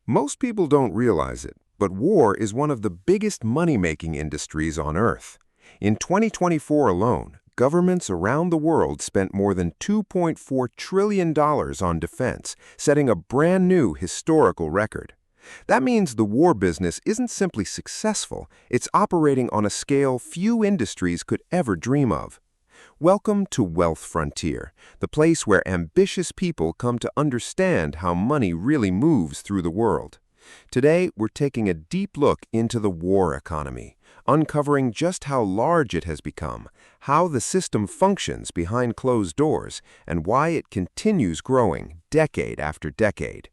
Most people don't realize it, but war is one of the biggest money-making industries on Earth. In 2024 alone, governments around the world spent more than $2.4 trillion on defense, setting a brand new historical record. That means the war business isn't simply successful, it's operating on a scale few industries could ever dream of. Welcome to Wealth Frontier, the place where ambitious people come to understand how money really moves through the world. Today, we're taking a deep look into the war economy, uncovering just how large it has become, how the system functions behind closed doors, and why it continues growing decade after decade.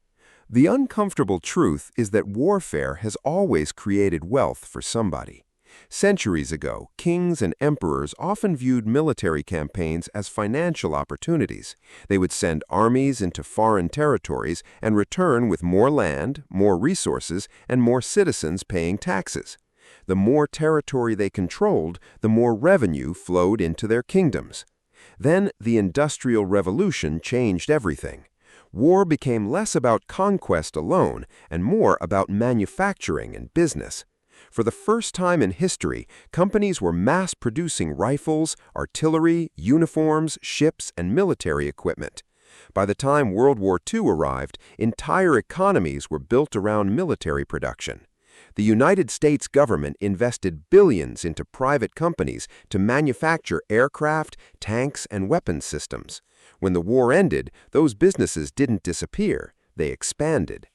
The uncomfortable truth is that warfare has always created wealth for somebody. Centuries ago, kings and emperors often viewed military campaigns as financial opportunities. They would send armies into foreign territories and return with more land, more resources, and more citizens paying taxes. The more territory they controlled, the more revenue flowed into their kingdoms. Then the Industrial Revolution changed everything. War became less about conquest alone and more about manufacturing and business. For the first time in history, companies were mass-producing rifles, artillery, uniforms, ships, and military equipment. By the time World War II arrived, entire economies were built around military production. The United States government invested billions into private companies to manufacture aircraft, tanks, and weapons systems. When the war ended, those businesses didn't disappear, they expanded.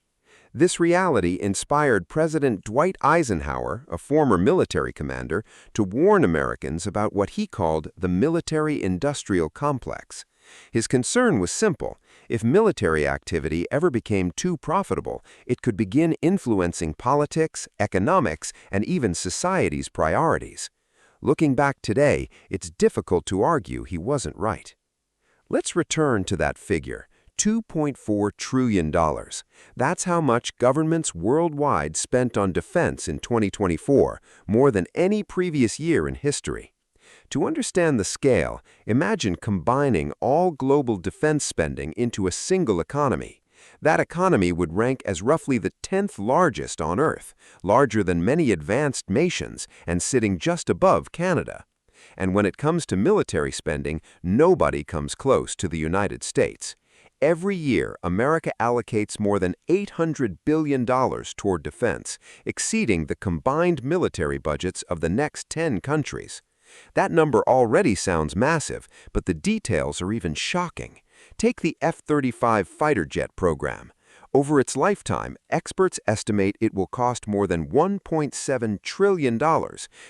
This reality inspired President Dwight Eisenhower, a former military commander, to warn Americans about what he called the military-industrial complex. His concern was simple. If military activity ever became too profitable, it could begin influencing politics, economics, and even society's priorities. Looking back today, it's difficult to argue he wasn't right. Let's return to that figure. $2.4 trillion. That's how much governments worldwide spent on defense in 2024, more than any previous year in history. To understand the scale, imagine combining all global defense spending into a single economy. That economy would rank as roughly the 10th largest on Earth, larger than many advanced nations and sitting just above Canada. And when it comes to military spending, nobody comes close to the United States. Every year, America allocates more than $800 billion toward defense, exceeding the combined military budgets of the next 10 countries. That number already sounds massive, but the details are even shocking. Take the F-35 fighter jet program. Over its lifetime, experts estimate it will cost more than $1.7 trillion,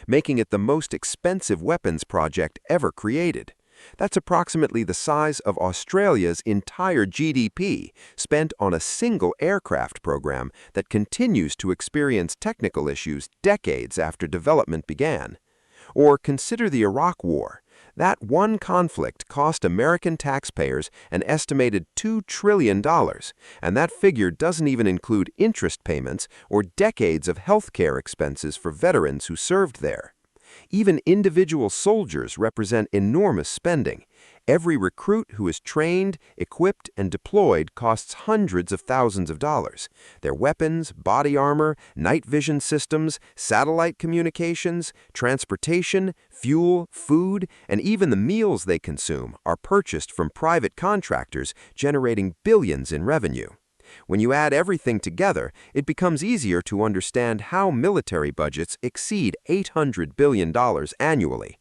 making it the most expensive weapons project ever created. That's approximately the size of Australia's entire GDP spent on a single aircraft program that continues to experience technical issues decades after development began. Or consider the Iraq War. That one conflict cost American taxpayers an estimated $2 trillion, and that figure doesn't even include interest payments or decades of healthcare expenses for veterans who served there. Even individual soldiers represent enormous spending. Every recruit who is trained, equipped, and deployed costs hundreds of thousands of dollars. Their weapons, body armor, night vision systems, satellite communications, transportation, fuel, food, and even the meals they consume are purchased from private contractors, generating billions in revenue. When you add everything together, it becomes easier to understand how military budgets exceed $800 billion annually.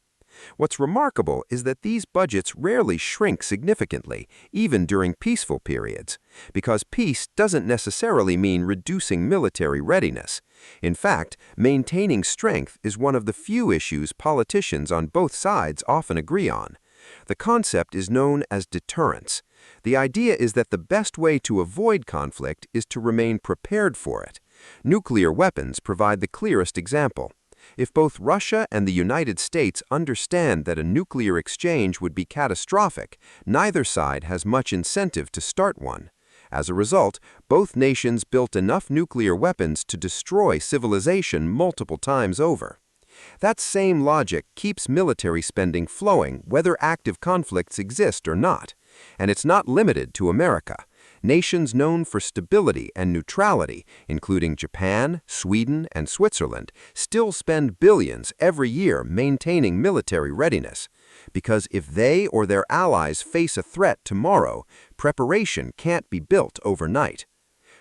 What's remarkable is that these budgets rarely shrink significantly, even during peaceful periods, because peace doesn't necessarily mean reducing military readiness. In fact, maintaining strength is one of the few issues politicians on both sides often agree on. The concept is known as deterrence. The idea is that the best way to avoid conflict is to remain prepared for it. Nuclear weapons provide the clearest example. If both Russia and the United States understand that a nuclear exchange would be catastrophic, neither side has much incentive to start one. As a result, both nations built enough nuclear weapons to destroy civilization multiple times over. That same logic keeps military spending flowing whether active conflicts exist or not. And it's not limited to America. Nations known for stability and neutrality, including Japan, Sweden, and Switzerland, still spend billions every year maintaining military readiness. Because if they or their allies face a threat tomorrow, preparation can't be built overnight.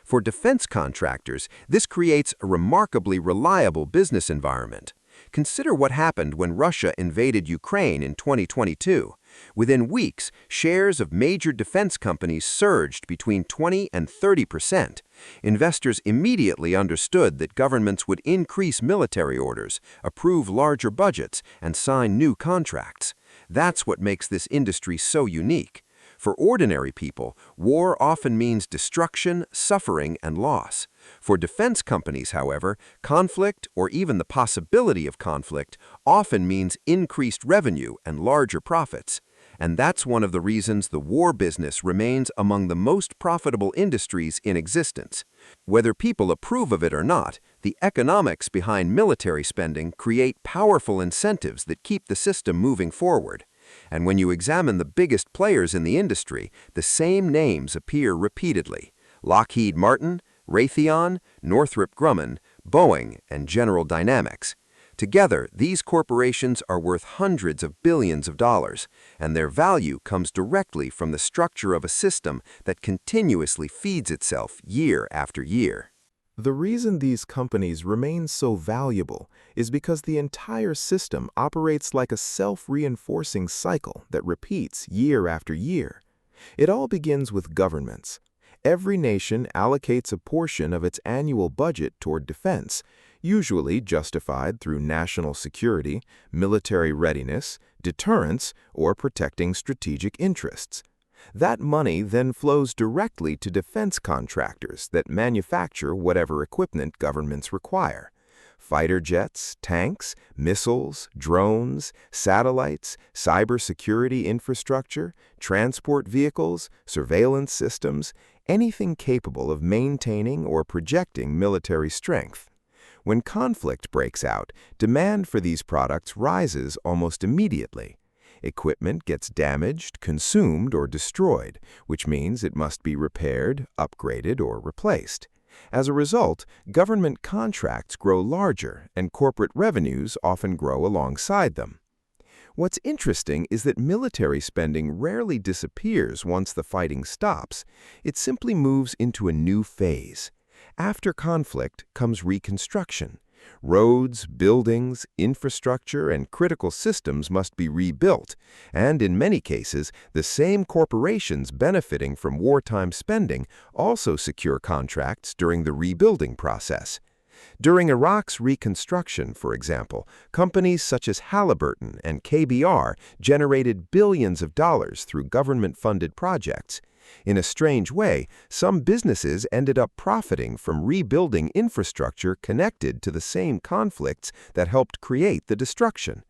For defense contractors, this creates a remarkably reliable business environment. Consider what happened when Russia invaded Ukraine in 2022. Within weeks, shares of major defense companies surged between 20 and 30%. Investors immediately understood that governments would increase military orders, approve larger budgets, and sign new contracts. That's what makes this industry so unique. For ordinary people, war often means destruction, suffering, and loss. For defense companies, however, conflict, or even the possibility of conflict, often means increased revenue and larger profits. And that's one of the reasons the war business remains among the most profitable industries in existence. Whether people approve of it or not, the economics behind military spending create powerful incentives that keep the system moving forward. And when you examine the biggest players in the industry, the same names appear repeatedly: Lockheed Martin, Raytheon, Northrop Grumman, Boeing, and General Dynamics. Together, these corporations are worth hundreds of billions of dollars, and their value comes directly from the structure of a system that continuously feeds itself year after year. The reason these companies remain so valuable is because the entire system operates like a self-reinforcing cycle that repeats year after year. It all begins with governments. Every nation allocates a portion of its annual budget toward defense, usually justified through national security, military readiness, deterrence, or protecting strategic interests. That money then flows directly to defense contractors that manufacture whatever equipment governments require. Fighter jets, tanks, missiles, drones, satellites, cybersecurity infrastructure, transport vehicles, surveillance systems, anything capable of maintaining or projecting military strength. When conflict breaks out, demand for these products rises almost immediately. Equipment gets damaged, consumed, or destroyed, which means it must be repaired, upgraded, or replaced. As a result, government contracts grow larger, and corporate revenues often grow alongside them. What's interesting is that military spending rarely disappears once the fighting stops. It simply moves into a new phase. After conflict comes reconstruction. Roads, buildings, infrastructure, and critical systems must be rebuilt, and in many cases, the same corporations benefiting from wartime spending also secure contracts during the rebuilding process. During Iraq's Reconstruction, for example, companies such as Halliburton and KBR generated billions of dollars through government-funded projects. In a strange way, some businesses ended up profiting from rebuilding infrastructure connected to the same conflicts that helped create the destruction.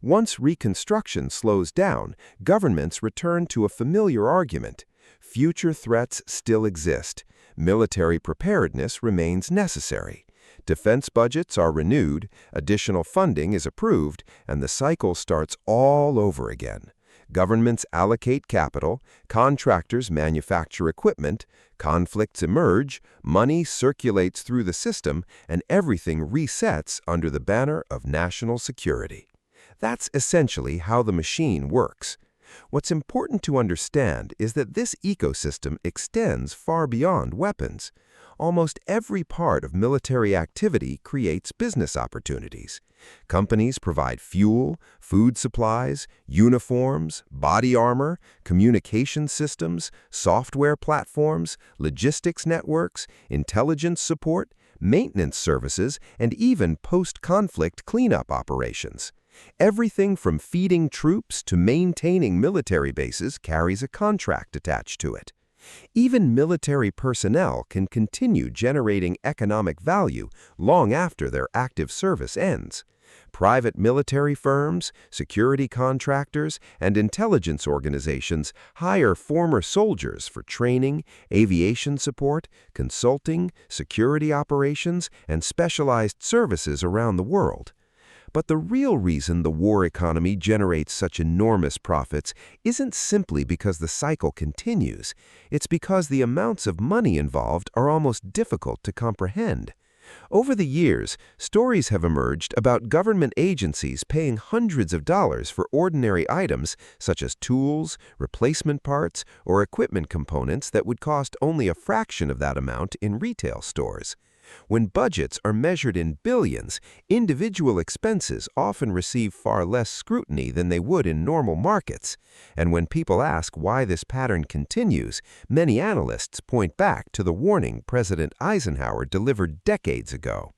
Once reconstruction slows down, governments return to a familiar argument. Future threats still exist. Military preparedness remains necessary. Defense budgets are renewed, additional funding is approved, and the cycle starts all over again. Governments allocate capital, contractors manufacture equipment, conflicts emerge, money circulates through the system, and everything resets under the banner of national security. That's essentially how the machine works. What's important to understand is that this ecosystem extends far beyond weapons. Almost every part of military activity creates business opportunities. Companies provide fuel, food supplies, uniforms, body armor, communication systems, software platforms, logistics networks, intelligence support, maintenance services, and even post-conflict cleanup operations. Everything from feeding troops to maintaining military bases carries a contract attached to it. Even military personnel can continue generating economic value long after their active service ends. Private military firms, security contractors, and intelligence organizations hire former soldiers for training, aviation support, consulting, security operations, and specialized services around the world. But the real reason the war economy generates such enormous profits isn't simply because the cycle continues. It's because the amounts of money involved are almost difficult to comprehend. Over the years, stories have emerged about government agencies paying hundreds of dollars for ordinary items such as tools, replacement parts, or equipment components that would cost only a fraction of that amount in retail stores. When budgets are measured in billions, individual expenses often receive far less scrutiny than they would in normal markets. And when people ask why this pattern continues, many analysts point back to the warning President Eisenhower delivered decades ago.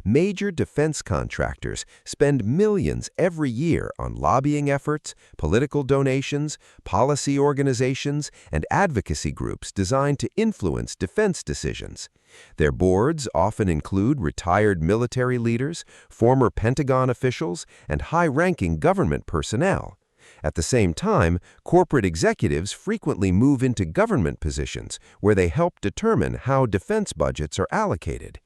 Major defense contractors spend millions every year on lobbying efforts, political donations, policy organizations, and advocacy groups designed to influence defense decisions. Their boards often include retired military leaders, former Pentagon officials, and high-ranking government personnel. At the same time, corporate executives frequently move into government positions where they help determine how defense budgets are allocated.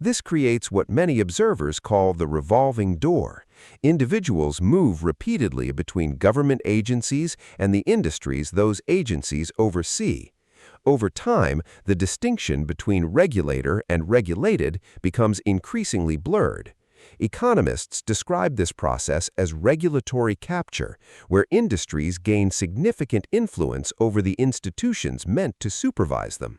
This creates what many observers call the revolving door. Individuals move repeatedly between government agencies and the industries those agencies oversee. Over time, the distinction between regulator and regulated becomes increasingly blurred. Economists describe this process as regulatory capture, where industries gain significant influence over the institutions meant to supervise them.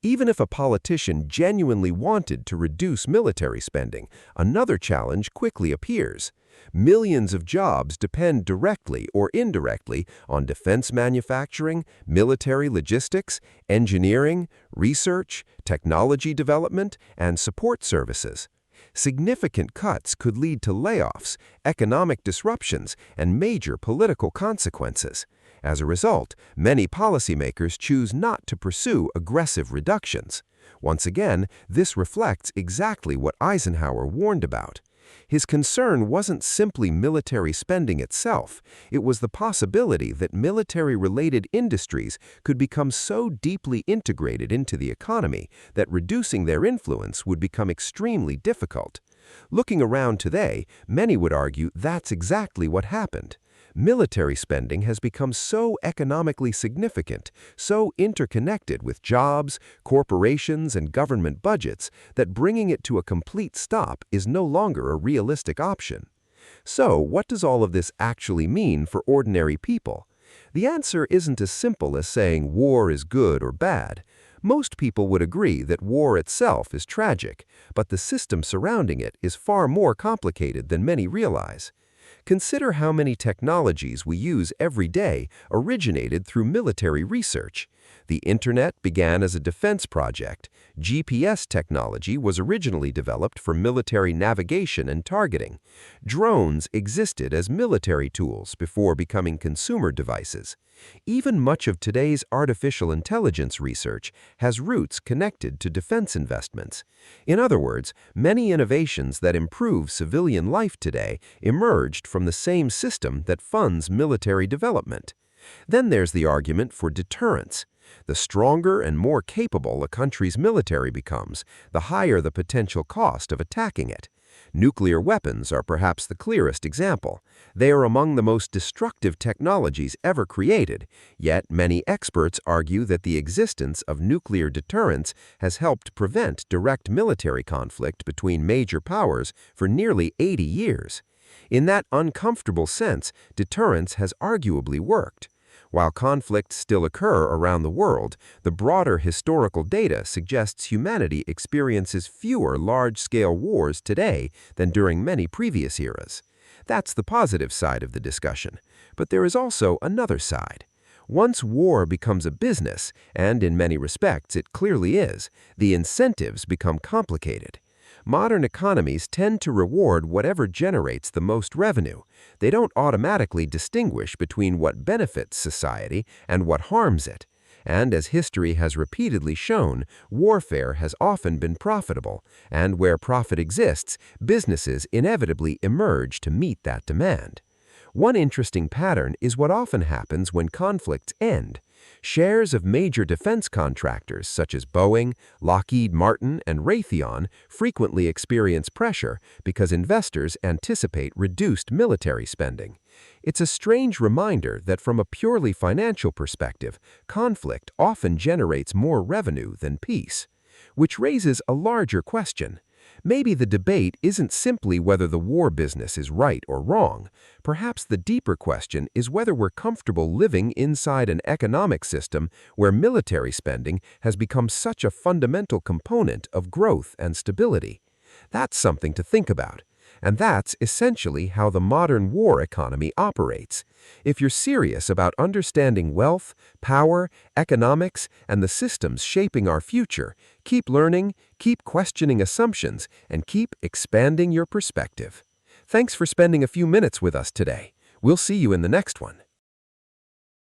Even if a politician genuinely wanted to reduce military spending, another challenge quickly appears. Millions of jobs depend directly or indirectly on defense manufacturing, military logistics, engineering, research, technology development, and support services. Significant cuts could lead to layoffs, economic disruptions, and major political consequences. As a result, many policymakers choose not to pursue aggressive reductions. Once again, this reflects exactly what Eisenhower warned about. His concern wasn't simply military spending itself, it was the possibility that military-related industries could become so deeply integrated into the economy that reducing their influence would become extremely difficult. Looking around today, many would argue that's exactly what happened. Military spending has become so economically significant, so interconnected with jobs, corporations, and government budgets that bringing it to a complete stop is no longer a realistic option. So, what does all of this actually mean for ordinary people? The answer isn't as simple as saying war is good or bad. Most people would agree that war itself is tragic, but the system surrounding it is far more complicated than many realize. Consider how many technologies we use every day originated through military research. The Internet began as a defense project. GPS technology was originally developed for military navigation and targeting. Drones existed as military tools before becoming consumer devices. Even much of today's artificial intelligence research has roots connected to defense investments. In other words, many innovations that improve civilian life today emerged from the same system that funds military development. Then there's the argument for deterrence. The stronger and more capable a country's military becomes, the higher the potential cost of attacking it. Nuclear weapons are perhaps the clearest example. They are among the most destructive technologies ever created, yet many experts argue that the existence of nuclear deterrence has helped prevent direct military conflict between major powers for nearly 80 years. In that uncomfortable sense, deterrence has arguably worked. While conflicts still occur around the world, the broader historical data suggests humanity experiences fewer large-scale wars today than during many previous eras. That's the positive side of the discussion. But there is also another side. Once war becomes a business, and in many respects it clearly is, the incentives become complicated. Modern economies tend to reward whatever generates the most revenue. They don't automatically distinguish between what benefits society and what harms it. And as history has repeatedly shown, warfare has often been profitable, and where profit exists, businesses inevitably emerge to meet that demand. One interesting pattern is what often happens when conflicts end. Shares of major defense contractors such as Boeing, Lockheed Martin, and Raytheon frequently experience pressure because investors anticipate reduced military spending. It's a strange reminder that from a purely financial perspective, conflict often generates more revenue than peace. Which raises a larger question. Maybe the debate isn't simply whether the war business is right or wrong. Perhaps the deeper question is whether we're comfortable living inside an economic system where military spending has become such a fundamental component of growth and stability. That's something to think about. And that's essentially how the modern war economy operates. If you're serious about understanding wealth, power, economics, and the systems shaping our future, keep learning, keep questioning assumptions, and keep expanding your perspective. Thanks for spending a few minutes with us today. We'll see you in the next one.